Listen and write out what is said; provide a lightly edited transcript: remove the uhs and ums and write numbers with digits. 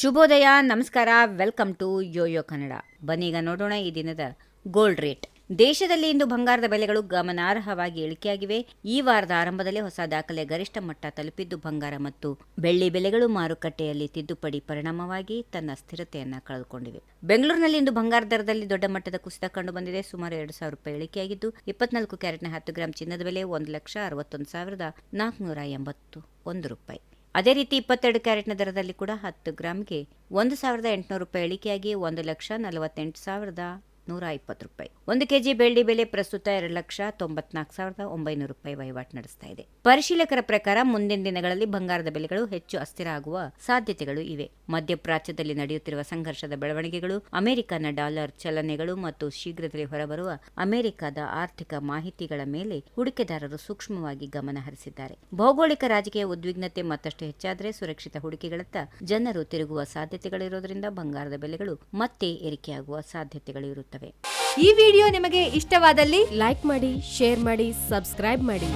ಶುಭೋದಯ, ನಮಸ್ಕಾರ, welcome to Yoyo Kannada. ಬನ್ನೀಗ ನೋಡೋಣ ಈ ದಿನದ ಗೋಲ್ಡ್ ರೇಟ್. ದೇಶದಲ್ಲಿ ಇಂದು ಬಂಗಾರದ ಬೆಲೆಗಳು ಗಮನಾರ್ಹವಾಗಿ ಇಳಿಕೆಯಾಗಿವೆ. ಈ ವಾರದ ಆರಂಭದಲ್ಲಿ ಹೊಸ ದಾಖಲೆ ಗರಿಷ್ಠ ಮಟ್ಟ ತಲುಪಿದ್ದು, ಬಂಗಾರ ಮತ್ತು ಬೆಳ್ಳಿ ಬೆಲೆಗಳು ಮಾರುಕಟ್ಟೆಯಲ್ಲಿ ತಿದ್ದುಪಡಿ ಪರಿಣಾಮವಾಗಿ ತನ್ನ ಸ್ಥಿರತೆಯನ್ನು ಕಳೆದುಕೊಂಡಿವೆ. ಬೆಂಗಳೂರಿನಲ್ಲಿ ಇಂದು ಬಂಗಾರ ದರದಲ್ಲಿ ದೊಡ್ಡ ಮಟ್ಟದ ಕುಸಿತ ಕಂಡು ಬಂದಿದೆ. ಸುಮಾರು 2,000 ರೂಪಾಯಿ ಇಳಿಕೆಯಾಗಿದ್ದು, 24 ಕ್ಯಾರೆಟ್ನ 10 ಗ್ರಾಂ ಚಿನ್ನದ ಬೆಲೆ 1,61,481 ರೂಪಾಯಿ. ಅದೇ ರೀತಿ 22 ಕ್ಯಾರೆಟ್ನ ದರದಲ್ಲಿ ಕೂಡ 10 ಗ್ರಾಂಗೆ 1,800 ರೂಪಾಯಿ ಇಳಿಕೆಯಾಗಿ 1,48,120 ರೂಪಾಯಿ. 1 ಕೆಜಿ ಬೆಳ್ಳಿ ಬೆಲೆ ಪ್ರಸ್ತುತ 2,94,900 ರೂಪಾಯಿ ವಹಿವಾಟು ನಡೆಸ್ತಾ ಇದೆ. ಪರಿಶೀಲಕರ ಪ್ರಕಾರ ಮುಂದಿನ ದಿನಗಳಲ್ಲಿ ಬಂಗಾರದ ಬೆಲೆಗಳು ಹೆಚ್ಚು ಅಸ್ಥಿರ ಆಗುವ ಸಾಧ್ಯತೆಗಳು ಇವೆ. ಮಧ್ಯಪ್ರಾಚ್ಯದಲ್ಲಿ ನಡೆಯುತ್ತಿರುವ ಸಂಘರ್ಷದ ಬೆಳವಣಿಗೆಗಳು, ಅಮೆರಿಕನ ಡಾಲರ್ ಚಲನೆಗಳು ಮತ್ತು ಶೀಘ್ರದಲ್ಲೇ ಹೊರಬರುವ ಅಮೆರಿಕದ ಆರ್ಥಿಕ ಮಾಹಿತಿಗಳ ಮೇಲೆ ಹೂಡಿಕೆದಾರರು ಸೂಕ್ಷ್ಮವಾಗಿ ಗಮನ ಹರಿಸಿದ್ದಾರೆ. ಭೌಗೋಳಿಕ ರಾಜಕೀಯ ಉದ್ವಿಗ್ನತೆ ಮತ್ತಷ್ಟು ಹೆಚ್ಚಾದರೆ ಸುರಕ್ಷಿತ ಹೂಡಿಕೆಗಳತ್ತ ಜನರು ತಿರುಗುವ ಸಾಧ್ಯತೆಗಳಿರೋದ್ರಿಂದ ಬಂಗಾರದ ಬೆಲೆಗಳು ಮತ್ತೆ ಏರಿಕೆಯಾಗುವ ಸಾಧ್ಯತೆಗಳು ಇರುತ್ತವೆ. ಈ ವಿಡಿಯೋ ನಿಮಗೆ ಇಷ್ಟವಾದಲ್ಲಿ ಲೈಕ್ ಮಾಡಿ, ಶೇರ್ ಮಾಡಿ, ಸಬ್ಸ್ಕ್ರೈಬ್ ಮಾಡಿ.